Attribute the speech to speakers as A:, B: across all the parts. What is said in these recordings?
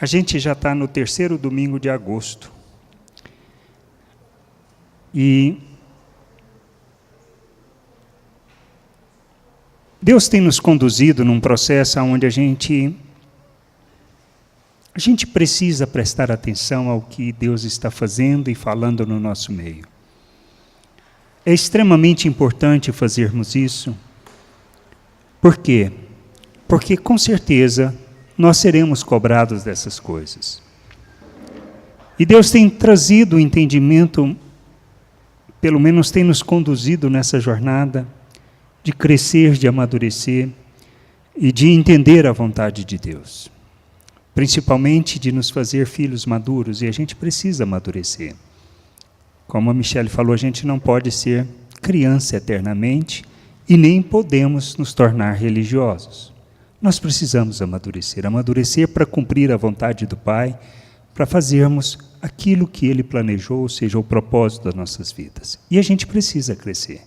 A: A gente já está no 3º domingo de agosto. E Deus tem nos conduzido num processo onde a gente precisa prestar atenção ao que Deus está fazendo e falando no nosso meio. É extremamente importante fazermos isso. Por quê? Porque, com certeza, nós seremos cobrados dessas coisas. E Deus tem trazido o entendimento, pelo menos tem nos conduzido nessa jornada, de crescer, de amadurecer e de entender a vontade de Deus. Principalmente de nos fazer filhos maduros, e a gente precisa amadurecer. Como a Michele falou, a gente não pode ser criança eternamente e nem podemos nos tornar religiosos. Nós precisamos amadurecer para cumprir a vontade do Pai, para fazermos aquilo que Ele planejou, ou seja, o propósito das nossas vidas. E a gente precisa crescer.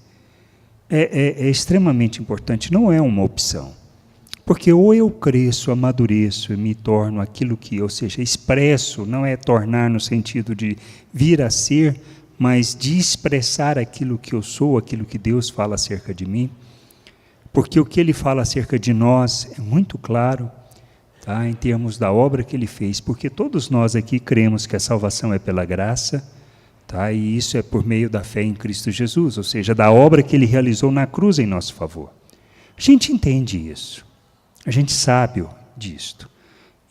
A: É extremamente importante, não é uma opção. Porque ou eu cresço, amadureço e me torno aquilo que, ou seja, expresso, não é tornar no sentido de vir a ser, mas de expressar aquilo que eu sou, aquilo que Deus fala acerca de mim. Porque o que Ele fala acerca de nós é muito claro, tá, em termos da obra que Ele fez. Porque todos nós aqui cremos que a salvação é pela graça, tá, e isso é por meio da fé em Cristo Jesus, ou seja, da obra que Ele realizou na cruz em nosso favor. A gente entende isso. A gente sabe disto.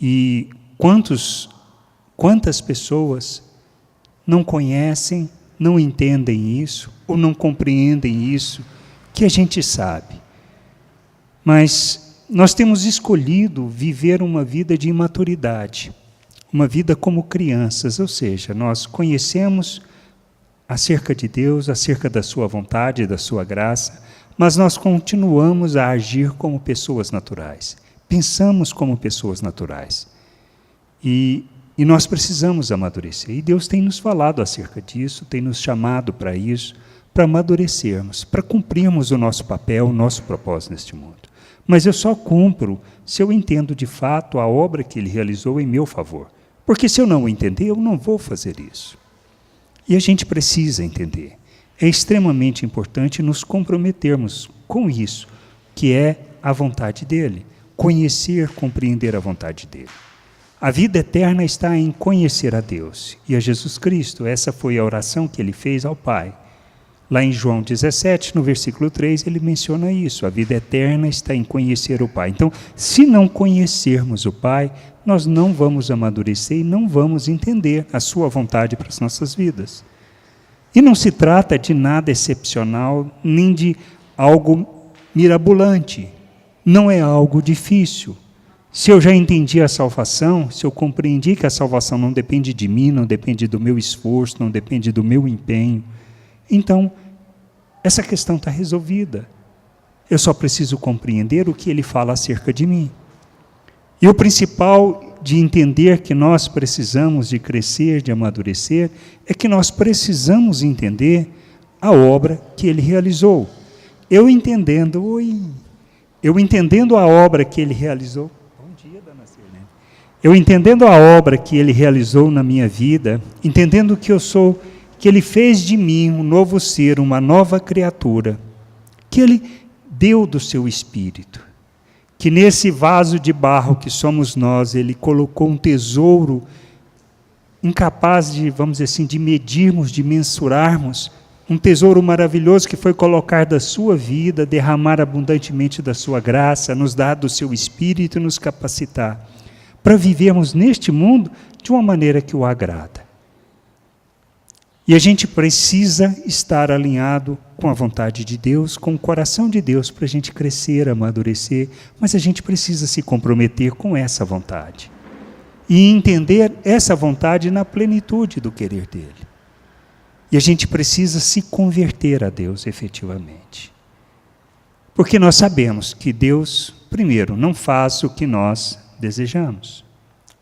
A: E quantas pessoas não conhecem, não entendem isso, ou não compreendem isso, que a gente sabe. Mas nós temos escolhido viver uma vida de imaturidade, uma vida como crianças, ou seja, nós conhecemos acerca de Deus, acerca da sua vontade, da sua graça, mas nós continuamos a agir como pessoas naturais. Pensamos como pessoas naturais. E nós precisamos amadurecer. E Deus tem nos falado acerca disso, tem nos chamado para isso, para amadurecermos, para cumprirmos o nosso papel, o nosso propósito neste mundo. Mas eu só cumpro se eu entendo de fato a obra que Ele realizou em meu favor. Porque se eu não entender, eu não vou fazer isso. E a gente precisa entender. É extremamente importante nos comprometermos com isso, que é a vontade dEle. Conhecer, compreender a vontade dEle. A vida eterna está em conhecer a Deus e a Jesus Cristo. Essa foi a oração que Ele fez ao Pai. Lá em João 17, no versículo 3, Ele menciona isso. A vida eterna está em conhecer o Pai. Então, se não conhecermos o Pai, nós não vamos amadurecer e não vamos entender a sua vontade para as nossas vidas. E não se trata de nada excepcional, nem de algo mirabolante. Não é algo difícil. Se eu já entendi a salvação, se eu compreendi que a salvação não depende de mim, não depende do meu esforço, não depende do meu empenho, então, essa questão está resolvida. Eu só preciso compreender o que Ele fala acerca de mim. E o principal de entender que nós precisamos de crescer, de amadurecer, é que nós precisamos entender a obra que Ele realizou. Eu entendendo a obra que Ele realizou. Bom dia, dona Sirlene. Eu entendendo a obra que Ele realizou na minha vida, entendendo que eu sou, que Ele fez de mim um novo ser, uma nova criatura, que Ele deu do seu Espírito, que nesse vaso de barro que somos nós, Ele colocou um tesouro incapaz de, vamos dizer assim, de medirmos, de mensurarmos, um tesouro maravilhoso que foi colocar da sua vida, derramar abundantemente da sua graça, nos dar do seu Espírito e nos capacitar para vivermos neste mundo de uma maneira que o agrada. E a gente precisa estar alinhado com a vontade de Deus, com o coração de Deus, para a gente crescer, amadurecer, mas a gente precisa se comprometer com essa vontade. E entender essa vontade na plenitude do querer dEle. E a gente precisa se converter a Deus efetivamente. Porque nós sabemos que Deus, primeiro, não faz o que nós desejamos.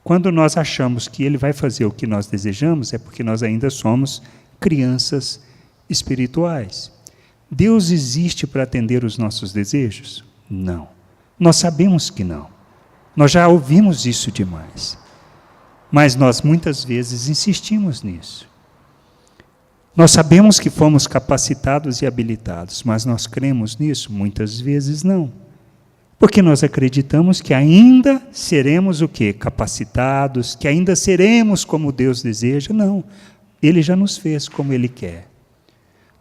A: Quando nós achamos que Ele vai fazer o que nós desejamos, é porque nós ainda somos crianças espirituais. Deus existe para atender os nossos desejos? Não. Nós sabemos que não. Nós já ouvimos isso demais. Mas nós muitas vezes insistimos nisso. Nós sabemos que fomos capacitados e habilitados, mas nós cremos nisso? Muitas vezes não. Porque nós acreditamos que ainda seremos o quê? Capacitados, que ainda seremos como Deus deseja. Não, Ele já nos fez como Ele quer.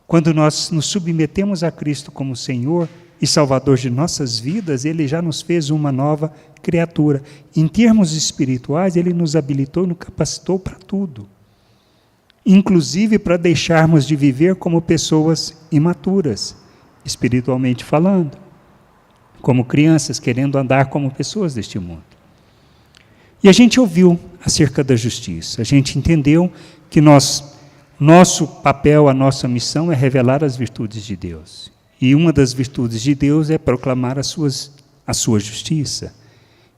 A: Quando nós nos submetemos a Cristo como Senhor e Salvador de nossas vidas, Ele já nos fez uma nova criatura. Em termos espirituais, Ele nos habilitou e nos capacitou para tudo. Inclusive para deixarmos de viver como pessoas imaturas, espiritualmente falando, como crianças querendo andar como pessoas deste mundo. E a gente ouviu acerca da justiça, a gente entendeu que nosso papel, a nossa missão é revelar as virtudes de Deus. E uma das virtudes de Deus é proclamar a sua justiça.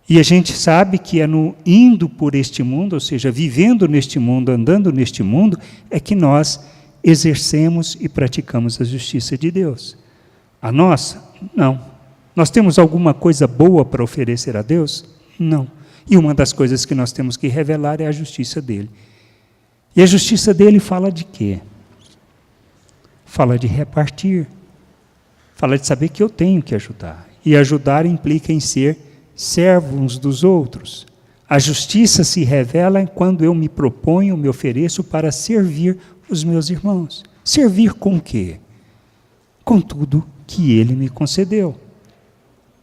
A: E a gente sabe que é no indo por este mundo, ou seja, vivendo neste mundo, andando neste mundo, é que nós exercemos e praticamos a justiça de Deus. A nossa? Não. Nós temos alguma coisa boa para oferecer a Deus? Não. E uma das coisas que nós temos que revelar é a justiça dele. E a justiça dele fala de quê? Fala de repartir. Fala de saber que eu tenho que ajudar. E ajudar implica em ser servo uns dos outros. A justiça se revela quando eu me proponho, me ofereço para servir os meus irmãos. Servir com o quê? Com tudo que Ele me concedeu.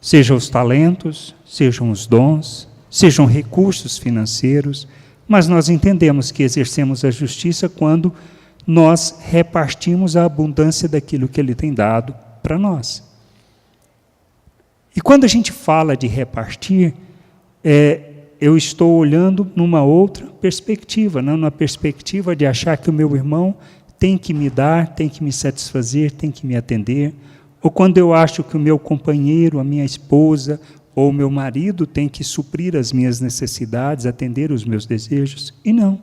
A: Sejam os talentos, sejam os dons, sejam recursos financeiros, mas nós entendemos que exercemos a justiça quando nós repartimos a abundância daquilo que Ele tem dado para nós. E quando a gente fala de repartir, eu estou olhando numa outra perspectiva, não na perspectiva de achar que o meu irmão tem que me dar, tem que me satisfazer, tem que me atender, ou quando eu acho que o meu companheiro, a minha esposa, ou o meu marido tem que suprir as minhas necessidades, atender os meus desejos. E não.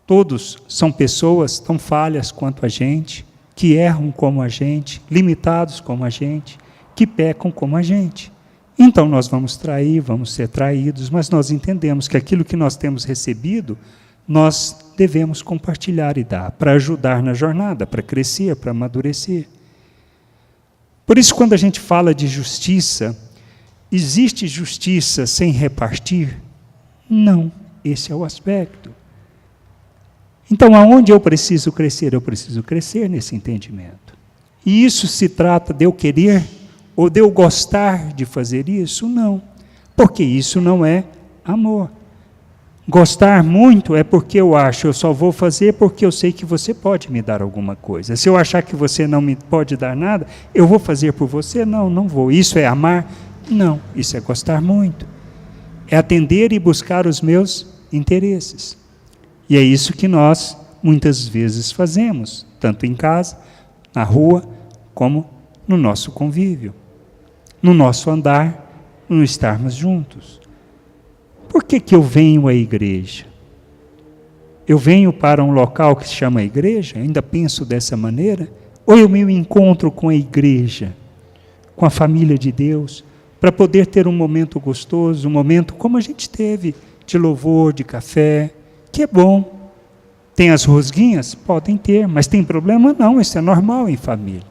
A: Todos são pessoas tão falhas quanto a gente, que erram como a gente, limitados como a gente, que pecam como a gente. Então nós vamos trair, vamos ser traídos, mas nós entendemos que aquilo que nós temos recebido, nós devemos compartilhar e dar, para ajudar na jornada, para crescer, para amadurecer. Por isso, quando a gente fala de justiça, existe justiça sem repartir? Não, esse é o aspecto. Então, aonde eu preciso crescer? Eu preciso crescer nesse entendimento. E isso se trata de eu querer ou de eu gostar de fazer isso? Não, porque isso não é amor. Gostar muito é porque eu acho, eu só vou fazer porque eu sei que você pode me dar alguma coisa. Se eu achar que você não me pode dar nada, eu vou fazer por você? Não, não vou. Isso é amar? Não, isso é gostar muito. É atender e buscar os meus interesses. E é isso que nós, muitas vezes, fazemos, tanto em casa, na rua, como no nosso convívio, no nosso andar, no estarmos juntos. Por que eu venho à igreja? Eu venho para um local que se chama igreja, ainda penso dessa maneira, ou eu me encontro com a igreja, com a família de Deus, para poder ter um momento gostoso, um momento como a gente teve, de louvor, de café, que é bom. Tem as rosguinhas? Podem ter, mas tem problema? Não, isso é normal em família.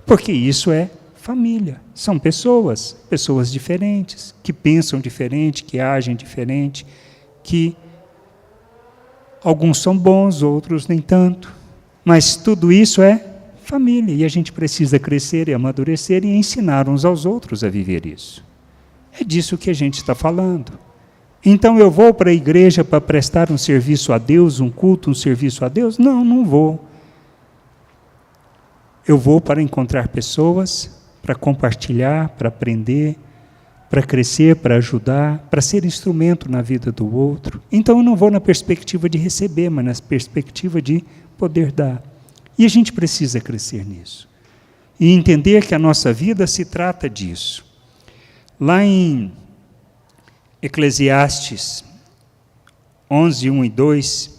A: Porque isso é família. São pessoas diferentes, que pensam diferente, que agem diferente, que alguns são bons, outros nem tanto. Mas tudo isso é família, e a gente precisa crescer e amadurecer e ensinar uns aos outros a viver isso. É disso que a gente está falando. Então eu vou para a igreja para prestar um serviço a Deus, um culto, um serviço a Deus? Não, não vou. Eu vou para encontrar pessoas, para compartilhar, para aprender, para crescer, para ajudar, para ser instrumento na vida do outro. Então eu não vou na perspectiva de receber, mas na perspectiva de poder dar. E a gente precisa crescer nisso. E entender que a nossa vida se trata disso. Lá em Eclesiastes 11, 1 e 2,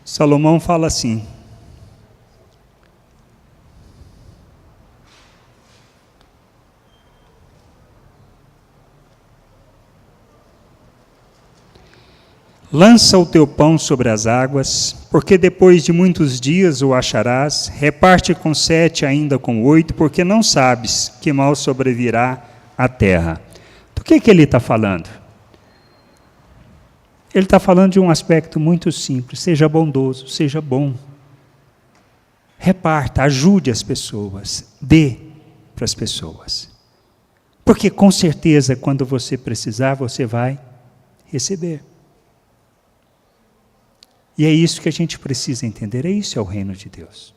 A: Salomão fala assim: Lança o teu pão sobre as águas, porque depois de muitos dias o acharás. Reparte com 7, ainda com 8, porque não sabes que mal sobrevirá à terra. Do que ele está falando? Ele está falando de um aspecto muito simples: seja bondoso, seja bom. Reparta, ajude as pessoas, dê para as pessoas. Porque com certeza, quando você precisar, você vai receber. E é isso que a gente precisa entender, isso é o reino de Deus.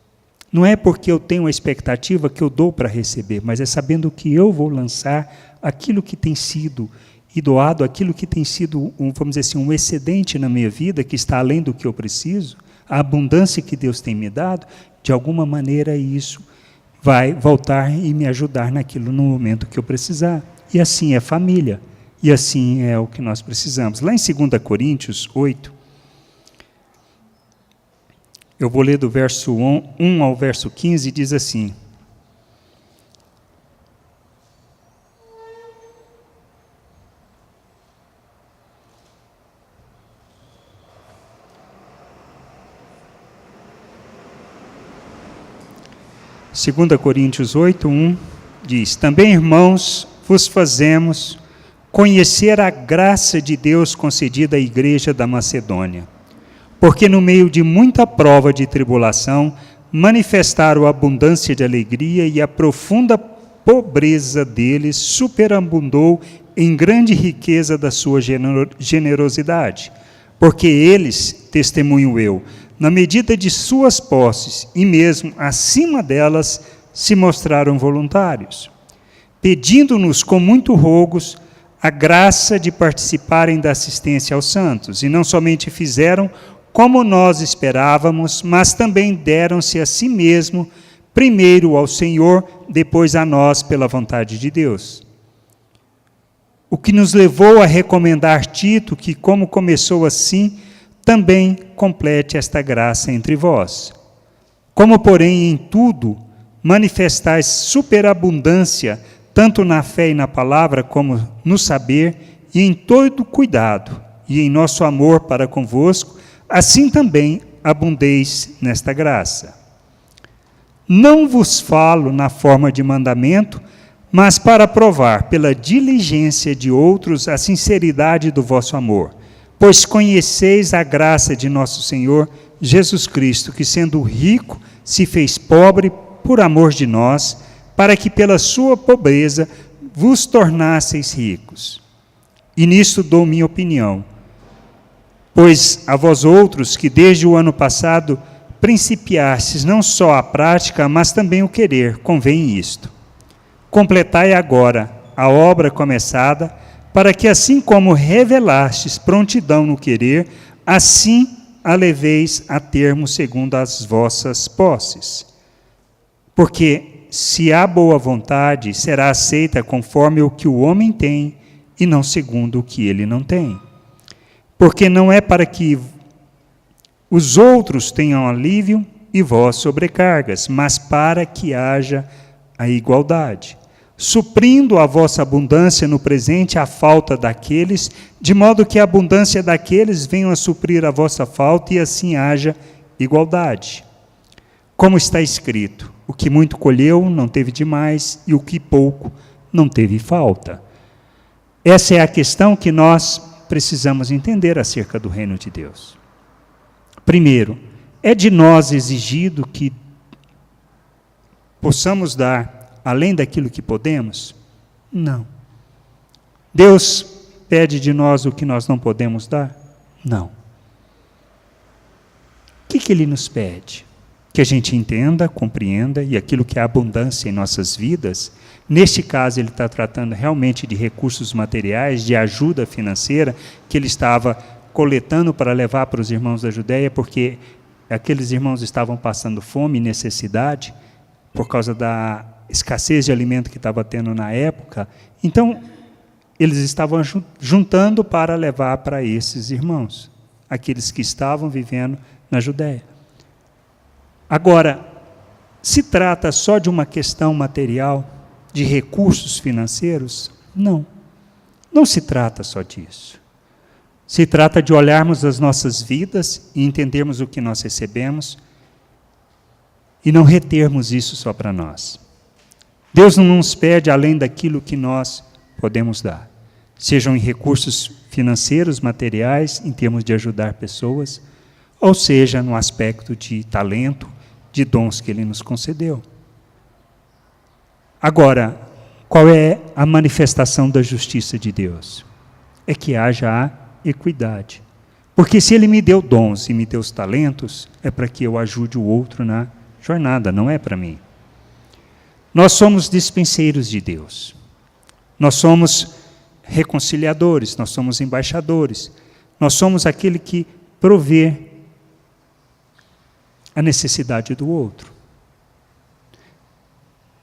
A: Não é porque eu tenho uma expectativa que eu dou para receber, mas é sabendo que eu vou lançar aquilo que tem sido e doado, aquilo que tem sido, vamos dizer assim, um excedente na minha vida, que está além do que eu preciso, a abundância que Deus tem me dado, de alguma maneira isso vai voltar e me ajudar naquilo no momento que eu precisar. E assim é família, e assim é o que nós precisamos. Lá em 2 Coríntios 8, eu vou ler do verso 1 ao verso 15, diz assim: Segunda Coríntios 8, 1, diz: Também, irmãos, vos fazemos conhecer a graça de Deus concedida à igreja da Macedônia, porque no meio de muita prova de tribulação, manifestaram a abundância de alegria, e a profunda pobreza deles superabundou em grande riqueza da sua generosidade. Porque eles, testemunho eu, na medida de suas posses, e mesmo acima delas, se mostraram voluntários, pedindo-nos com muito rogos a graça de participarem da assistência aos santos, e não somente fizeram como nós esperávamos, mas também deram-se a si mesmo, primeiro ao Senhor, depois a nós, pela vontade de Deus. O que nos levou a recomendar Tito, que, como começou assim, também complete esta graça entre vós. Como, porém, em tudo manifestais superabundância, tanto na fé e na palavra, como no saber, e em todo cuidado, e em nosso amor para convosco, assim também abundeis nesta graça. Não vos falo na forma de mandamento, mas para provar pela diligência de outros a sinceridade do vosso amor. Pois conheceis a graça de nosso Senhor Jesus Cristo, que sendo rico, se fez pobre por amor de nós, para que pela sua pobreza vos tornasseis ricos. E nisto dou minha opinião. Pois a vós outros, que desde o ano passado principiastes não só a prática, mas também o querer, convém isto: completai agora a obra começada, para que assim como revelastes prontidão no querer, assim a leveis a termo segundo as vossas posses. Porque se há boa vontade, será aceita conforme o que o homem tem, e não segundo o que ele não tem. Porque não é para que os outros tenham alívio e vós sobrecargas, mas para que haja a igualdade, suprindo a vossa abundância no presente a falta daqueles, de modo que a abundância daqueles venha a suprir a vossa falta, e assim haja igualdade. Como está escrito: o que muito colheu não teve demais, e o que pouco não teve falta. Essa é a questão que nós precisamos entender acerca do reino de Deus. Primeiro, é de nós exigido que possamos dar além daquilo que podemos? Não. Deus pede de nós o que nós não podemos dar? Não. O que Ele nos pede? Que a gente entenda, compreenda, e aquilo que é abundância em nossas vidas, neste caso ele está tratando realmente de recursos materiais, de ajuda financeira, que ele estava coletando para levar para os irmãos da Judéia, porque aqueles irmãos estavam passando fome e necessidade, por causa da escassez de alimento que estava tendo na época. Então, eles estavam juntando para levar para esses irmãos, aqueles que estavam vivendo na Judéia. Agora, se trata só de uma questão material, de recursos financeiros? Não. Não se trata só disso. Se trata de olharmos as nossas vidas e entendermos o que nós recebemos e não retermos isso só para nós. Deus não nos pede além daquilo que nós podemos dar, sejam em recursos financeiros, materiais, em termos de ajudar pessoas, ou seja, no aspecto de talento, de dons que Ele nos concedeu. Agora, qual é a manifestação da justiça de Deus? É que haja a equidade. Porque se Ele me deu dons e me deu os talentos, é para que eu ajude o outro na jornada, não é para mim. Nós somos dispenseiros de Deus. Nós somos reconciliadores, nós somos embaixadores. Nós somos aquele que provê a necessidade do outro.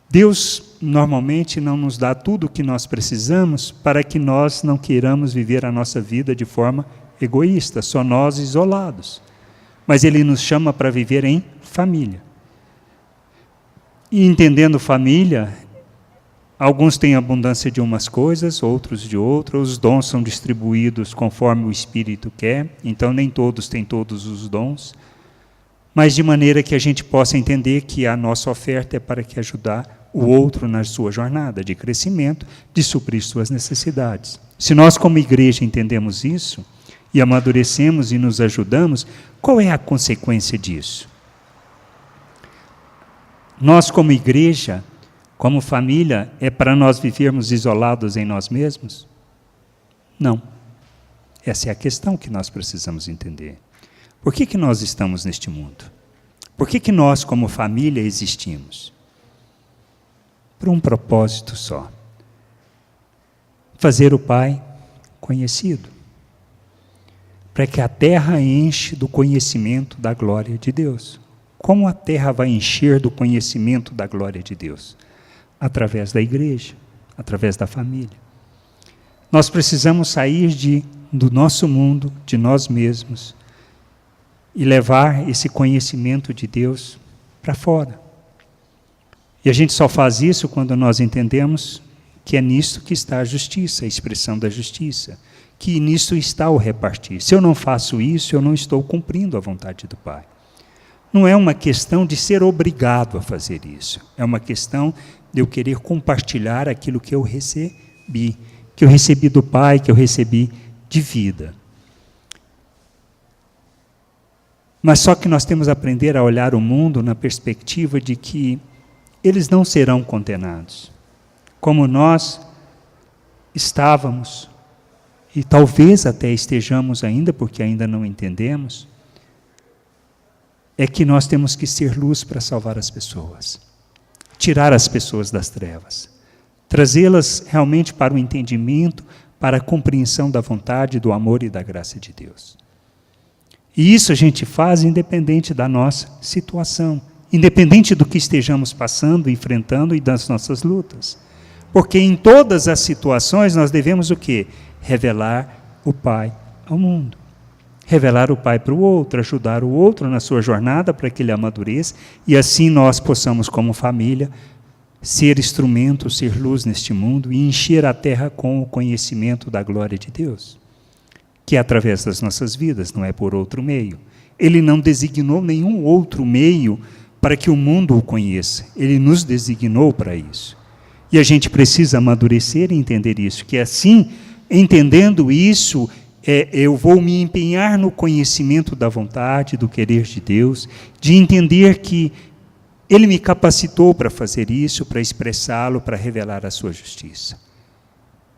A: Deus normalmente não nos dá tudo o que nós precisamos para que nós não queiramos viver a nossa vida de forma egoísta, só nós isolados. Mas Ele nos chama para viver em família. E entendendo família, alguns têm abundância de umas coisas, outros de outras, os dons são distribuídos conforme o Espírito quer, então nem todos têm todos os dons, mas de maneira que a gente possa entender que a nossa oferta é para que ajudar o outro na sua jornada de crescimento, de suprir suas necessidades. Se nós como igreja entendemos isso, e amadurecemos e nos ajudamos, qual é a consequência disso? Nós como igreja, como família, é para nós vivermos isolados em nós mesmos? Não. Essa é a questão que nós precisamos entender. Por que nós estamos neste mundo? Por que nós, como família, existimos? Por um propósito só. Fazer o Pai conhecido. Para que a terra enche do conhecimento da glória de Deus. Como a terra vai encher do conhecimento da glória de Deus? Através da igreja, através da família. Nós precisamos sair do nosso mundo, de nós mesmos, e levar esse conhecimento de Deus para fora. E a gente só faz isso quando nós entendemos que é nisto que está a justiça, a expressão da justiça, que nisto está o repartir. Se eu não faço isso, eu não estou cumprindo a vontade do Pai. Não é uma questão de ser obrigado a fazer isso, é uma questão de eu querer compartilhar aquilo que eu recebi do Pai, que eu recebi de vida. Mas só que nós temos que aprender a olhar o mundo na perspectiva de que eles não serão condenados, como nós estávamos, e talvez até estejamos ainda, porque ainda não entendemos, é que nós temos que ser luz para salvar as pessoas, tirar as pessoas das trevas, trazê-las realmente para o entendimento, para a compreensão da vontade, do amor e da graça de Deus. E isso a gente faz independente da nossa situação, independente do que estejamos passando, enfrentando e das nossas lutas. Porque em todas as situações nós devemos o quê? Revelar o Pai ao mundo. Revelar o Pai para o outro, ajudar o outro na sua jornada para que ele amadureça e assim nós possamos, como família, ser instrumento, ser luz neste mundo e encher a terra com o conhecimento da glória de Deus, que é através das nossas vidas, não é por outro meio. Ele não designou nenhum outro meio para que o mundo o conheça, ele nos designou para isso. E a gente precisa amadurecer e entender isso, que assim, entendendo isso, eu vou me empenhar no conhecimento da vontade, do querer de Deus, de entender que Ele me capacitou para fazer isso, para expressá-lo, para revelar a sua justiça.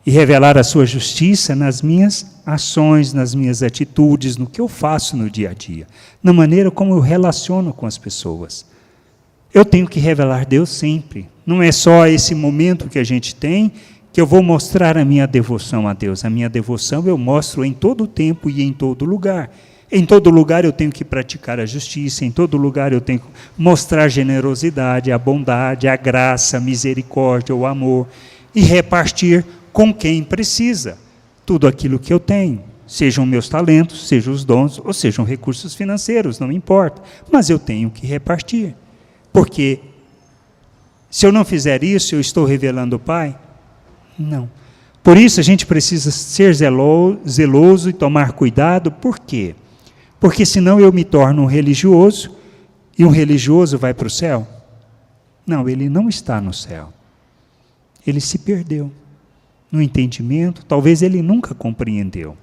A: E revelar a sua justiça nas minhas ações, nas minhas atitudes, no que eu faço no dia a dia, na maneira como eu relaciono com as pessoas. Eu tenho que revelar Deus sempre. Não é só esse momento que a gente tem, que eu vou mostrar a minha devoção a Deus. A minha devoção eu mostro em todo tempo e em todo lugar. Em todo lugar eu tenho que praticar a justiça, em todo lugar eu tenho que mostrar a generosidade, a bondade, a graça, a misericórdia, o amor, e repartir com quem precisa tudo aquilo que eu tenho. Sejam meus talentos, sejam os dons, ou sejam recursos financeiros, não importa. Mas eu tenho que repartir. Porque se eu não fizer isso, eu estou revelando o Pai? Não. Por isso a gente precisa ser zeloso e tomar cuidado. Por quê? Porque senão eu me torno um religioso, e um religioso vai para o céu? Não, ele não está no céu. Ele se perdeu no entendimento, talvez ele nunca compreendeu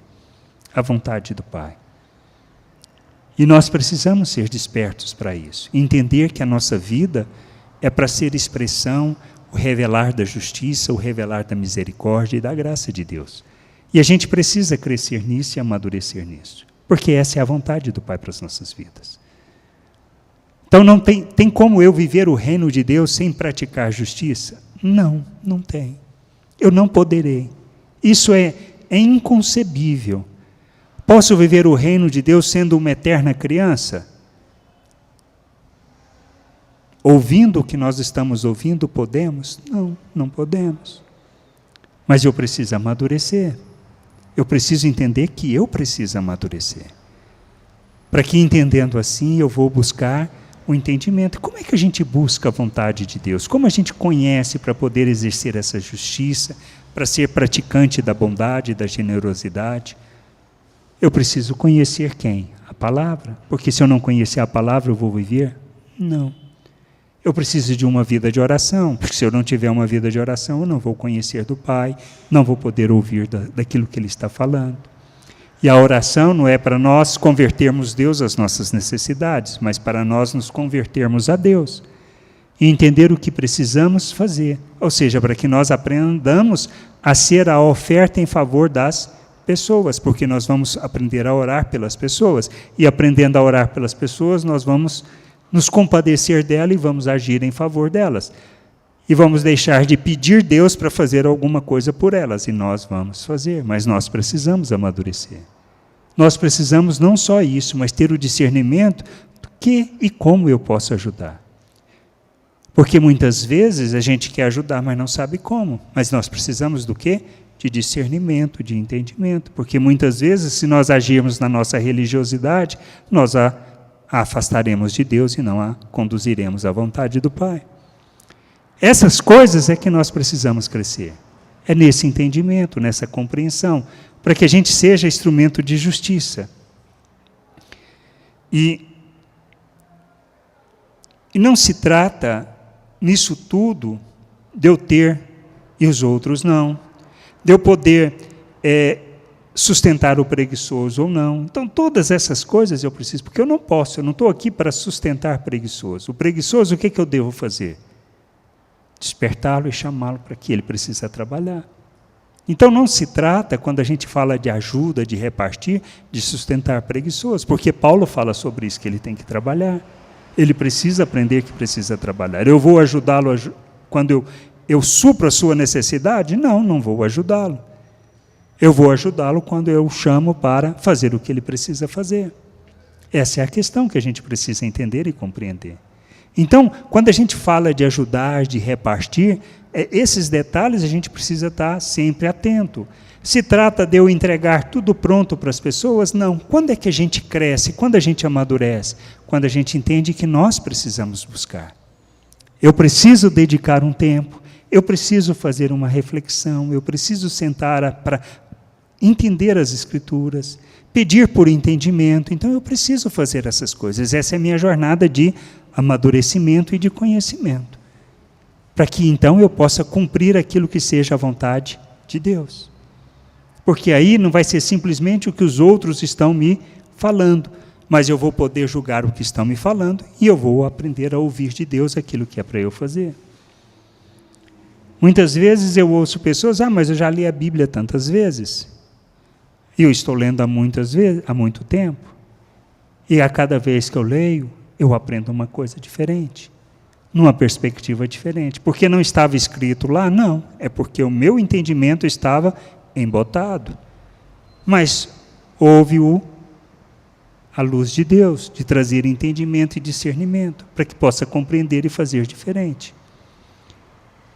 A: a vontade do Pai. E nós precisamos ser despertos para isso, entender que a nossa vida é para ser expressão, o revelar da justiça, o revelar da misericórdia e da graça de Deus. E a gente precisa crescer nisso e amadurecer nisso, porque essa é a vontade do Pai para as nossas vidas. Então não tem como eu viver o reino de Deus sem praticar justiça? Não, não tem. Eu não poderei. Isso é inconcebível. Posso viver o reino de Deus sendo uma eterna criança? Ouvindo o que nós estamos ouvindo, podemos? Não, não podemos. Mas eu preciso amadurecer. Eu preciso entender que eu preciso amadurecer. Para que, entendendo assim, eu vou buscar o entendimento. Como é que a gente busca a vontade de Deus? Como a gente conhece para poder exercer essa justiça, para ser praticante da bondade, da generosidade? Eu preciso conhecer quem? A palavra. Porque se eu não conhecer a palavra, eu vou viver? Não. Eu preciso de uma vida de oração, porque se eu não tiver uma vida de oração, eu não vou conhecer do Pai, não vou poder ouvir daquilo que Ele está falando. E a oração não é para nós convertermos Deus às nossas necessidades, mas para nós nos convertermos a Deus e entender o que precisamos fazer, ou seja, para que nós aprendamos a ser a oferta em favor das pessoas, porque nós vamos aprender a orar pelas pessoas, e aprendendo a orar pelas pessoas, nós vamos nos compadecer dela e vamos agir em favor delas. E vamos deixar de pedir Deus para fazer alguma coisa por elas, e nós vamos fazer, mas nós precisamos amadurecer. Nós precisamos não só isso, mas ter o discernimento do que e como eu posso ajudar. Porque muitas vezes a gente quer ajudar, mas não sabe como. Mas nós precisamos do quê? De discernimento, de entendimento. Porque muitas vezes, se nós agirmos na nossa religiosidade, nós a afastaremos de Deus e não a conduziremos à vontade do Pai. Essas coisas é que nós precisamos crescer. É nesse entendimento, nessa compreensão, para que a gente seja instrumento de justiça. E não se trata, nisso tudo, de eu ter e os outros não, de eu poder sustentar o preguiçoso ou não. Então, todas essas coisas eu preciso, porque eu não estou aqui para sustentar preguiçoso. O preguiçoso, o que eu devo fazer? Despertá-lo e chamá-lo para que ele precisa trabalhar. Então, não se trata, quando a gente fala de ajuda, de repartir, de sustentar preguiçoso, porque Paulo fala sobre isso, que ele tem que trabalhar. Ele precisa aprender que precisa trabalhar. Eu vou ajudá-lo quando eu supro a sua necessidade? Não, não vou ajudá-lo. Eu vou ajudá-lo quando eu o chamo para fazer o que ele precisa fazer. Essa é a questão que a gente precisa entender e compreender. Então, quando a gente fala de ajudar, de repartir, esses detalhes a gente precisa estar sempre atento. Se trata de eu entregar tudo pronto para as pessoas? Não. Quando é que a gente cresce? Quando a gente amadurece? Quando a gente entende que nós precisamos buscar. Eu preciso dedicar um tempo, eu preciso fazer uma reflexão, eu preciso sentar para entender as Escrituras, pedir por entendimento. Então, eu preciso fazer essas coisas. Essa é a minha jornada de amadurecimento e de conhecimento, para que então eu possa cumprir aquilo que seja a vontade de Deus. Porque aí não vai ser simplesmente o que os outros estão me falando, mas eu vou poder julgar o que estão me falando e eu vou aprender a ouvir de Deus aquilo que é para eu fazer. Muitas vezes eu ouço pessoas, mas eu já li a Bíblia tantas vezes, e eu estou lendo há muito tempo, e a cada vez que eu leio, eu aprendo uma coisa diferente, numa perspectiva diferente. Porque não estava escrito lá? Não, é porque o meu entendimento estava embotado. Mas houve a luz de Deus, de trazer entendimento e discernimento, para que possa compreender e fazer diferente.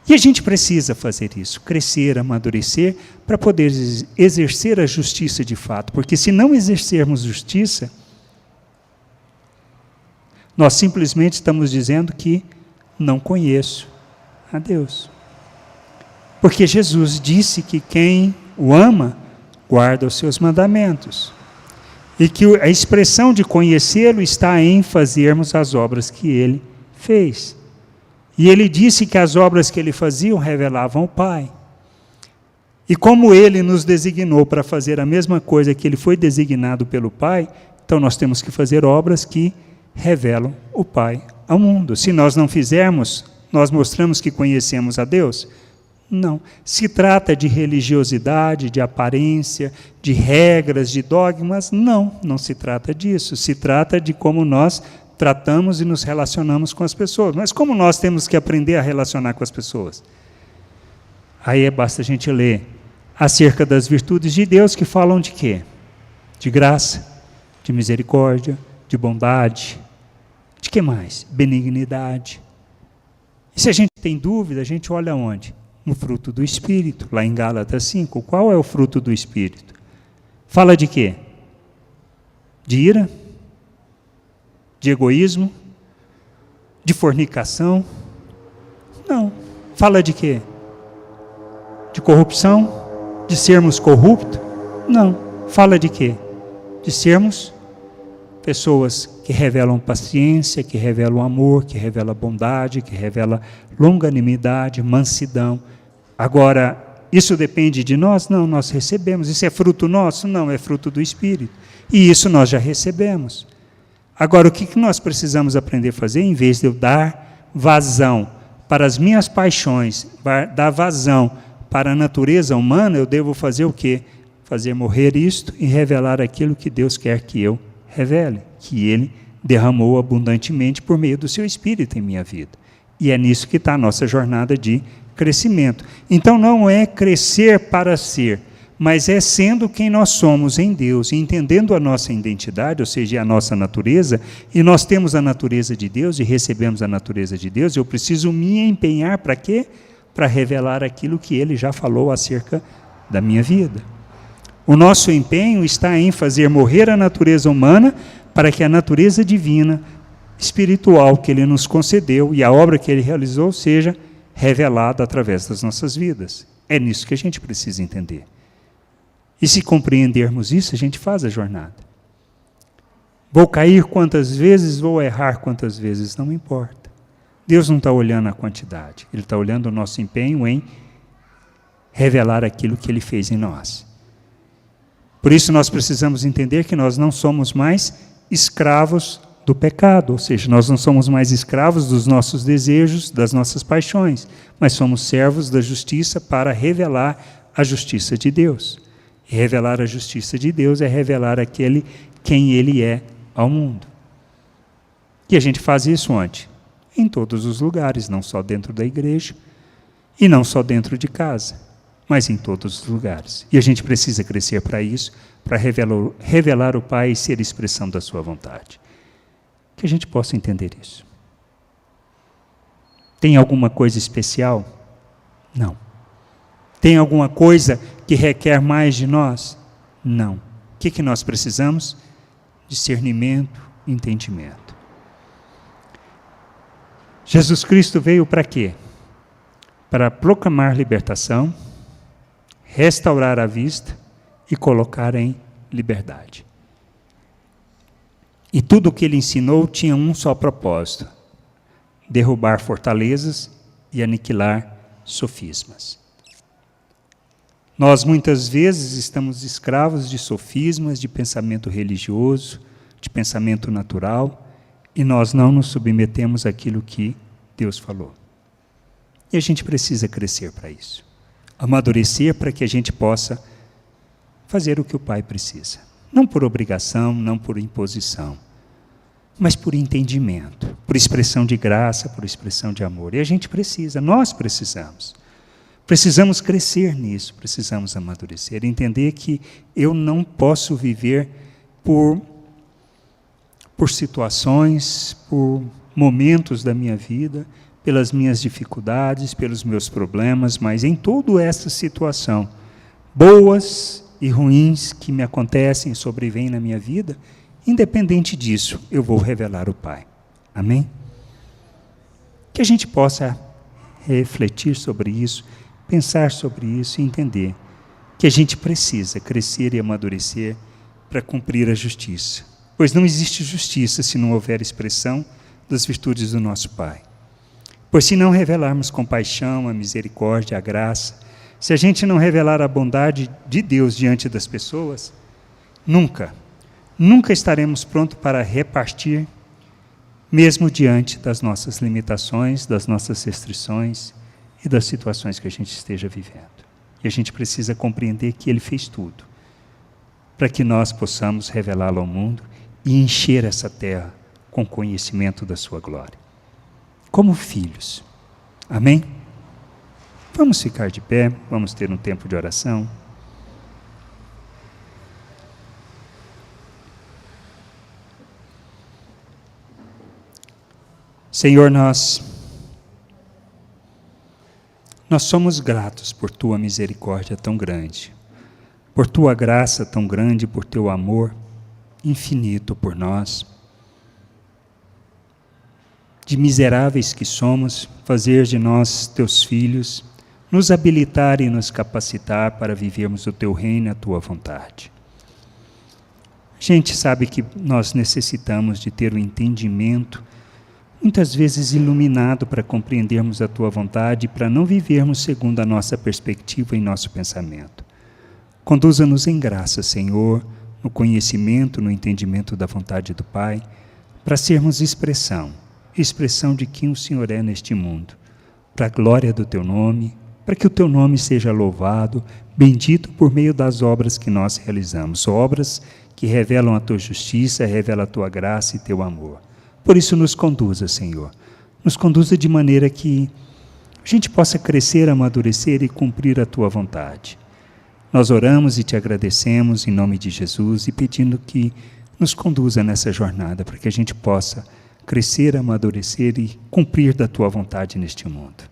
A: E a gente precisa fazer isso, crescer, amadurecer, para poder exercer a justiça de fato. Porque se não exercermos justiça, nós simplesmente estamos dizendo que não conheço a Deus. Porque Jesus disse que quem o ama, guarda os seus mandamentos. E que a expressão de conhecê-lo está em fazermos as obras que ele fez. E ele disse que as obras que ele fazia revelavam o Pai. E como ele nos designou para fazer a mesma coisa que ele foi designado pelo Pai, então nós temos que fazer obras que revelam o Pai ao mundo. Se nós não fizermos, nós mostramos que conhecemos a Deus? Não. Se trata de religiosidade, de aparência, de regras, de dogmas? Não, não se trata disso. Se trata de como nós tratamos e nos relacionamos com as pessoas. Mas como nós temos que aprender a relacionar com as pessoas? Aí basta a gente ler acerca das virtudes de Deus, que falam de quê? De graça, de misericórdia, de bondade. De que mais? Benignidade. E se a gente tem dúvida, a gente olha onde? No fruto do Espírito, lá em Gálatas 5. Qual é o fruto do Espírito? Fala de quê? De ira? De egoísmo? De fornicação? Não. Fala de quê? De corrupção? De sermos corruptos? Não. Fala de quê? De sermos pessoas que revelam paciência, que revelam amor, que revelam bondade, que revelam longanimidade, mansidão. Agora, isso depende de nós? Não, nós recebemos. Isso é fruto nosso? Não, é fruto do Espírito. E isso nós já recebemos. Agora, o que nós precisamos aprender a fazer? Em vez de eu dar vazão para as minhas paixões, dar vazão para a natureza humana, eu devo fazer o quê? Fazer morrer isto e revelar aquilo que Deus quer que eu revele, que Ele derramou abundantemente por meio do seu Espírito em minha vida. E é nisso que está a nossa jornada de crescimento. Então não é crescer para ser, mas é sendo quem nós somos em Deus, entendendo a nossa identidade, ou seja, a nossa natureza, e nós temos a natureza de Deus e recebemos a natureza de Deus, eu preciso me empenhar para quê? Para revelar aquilo que Ele já falou acerca da minha vida. O nosso empenho está em fazer morrer a natureza humana para que a natureza divina, espiritual que Ele nos concedeu e a obra que Ele realizou seja revelada através das nossas vidas. É nisso que a gente precisa entender. E se compreendermos isso, a gente faz a jornada. Vou cair quantas vezes, vou errar quantas vezes, não importa. Deus não está olhando a quantidade, Ele está olhando o nosso empenho em revelar aquilo que Ele fez em nós. Por isso nós precisamos entender que nós não somos mais escravos do pecado, ou seja, nós não somos mais escravos dos nossos desejos, das nossas paixões, mas somos servos da justiça para revelar a justiça de Deus. E revelar a justiça de Deus é revelar quem Ele é ao mundo. E a gente faz isso onde? Em todos os lugares, não só dentro da igreja e não só dentro de casa, mas em todos os lugares. E a gente precisa crescer para isso, para revelar o Pai e ser expressão da sua vontade. Que a gente possa entender isso. Tem alguma coisa especial? Não. Tem alguma coisa que requer mais de nós? Não. O que nós precisamos? Discernimento, entendimento. Jesus Cristo veio para quê? Para proclamar libertação, restaurar a vista e colocar em liberdade. E tudo o que Ele ensinou tinha um só propósito: derrubar fortalezas e aniquilar sofismas. Nós muitas vezes estamos escravos de sofismas, de pensamento religioso, de pensamento natural, e nós não nos submetemos àquilo que Deus falou. E a gente precisa crescer para isso, amadurecer para que a gente possa fazer o que o Pai precisa. Não por obrigação, não por imposição, mas por entendimento, por expressão de graça, por expressão de amor. E a gente precisa, nós precisamos. Precisamos crescer nisso, precisamos amadurecer, entender que eu não posso viver por situações, por momentos da minha vida, pelas minhas dificuldades, pelos meus problemas, mas em toda essa situação, boas e ruins que me acontecem e sobrevêm na minha vida, independente disso, eu vou revelar o Pai. Amém? Que a gente possa refletir sobre isso, pensar sobre isso e entender que a gente precisa crescer e amadurecer para cumprir a justiça. Pois não existe justiça se não houver expressão das virtudes do nosso Pai. Pois se não revelarmos compaixão, a misericórdia, a graça, se a gente não revelar a bondade de Deus diante das pessoas, nunca estaremos prontos para repartir, mesmo diante das nossas limitações, das nossas restrições e das situações que a gente esteja vivendo. E a gente precisa compreender que Ele fez tudo para que nós possamos revelá-lo ao mundo e encher essa terra com conhecimento da sua glória. Como filhos. Amém? Vamos ficar de pé, vamos ter um tempo de oração. Senhor, nós somos gratos por Tua misericórdia tão grande, por Tua graça tão grande, por Teu amor infinito por nós. De miseráveis que somos, fazer de nós Teus filhos, nos habilitar e nos capacitar para vivermos o Teu reino e a Tua vontade. A gente sabe que nós necessitamos de ter o entendimento, muitas vezes iluminado, para compreendermos a Tua vontade e para não vivermos segundo a nossa perspectiva e nosso pensamento. Conduza-nos em graça, Senhor, no conhecimento, no entendimento da vontade do Pai, para sermos expressão de quem o Senhor é neste mundo, para a glória do Teu nome, para que o Teu nome seja louvado, bendito por meio das obras que nós realizamos, obras que revelam a Tua justiça, revelam a Tua graça e Teu amor. Por isso nos conduza, Senhor, nos conduza de maneira que a gente possa crescer, amadurecer e cumprir a Tua vontade. Nós oramos e Te agradecemos em nome de Jesus e pedindo que nos conduza nessa jornada, para que a gente possa crescer, amadurecer e cumprir da Tua vontade neste mundo.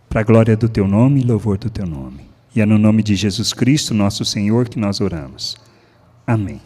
A: Para a glória do Teu nome e louvor do Teu nome. E é no nome de Jesus Cristo, nosso Senhor, que nós oramos. Amém.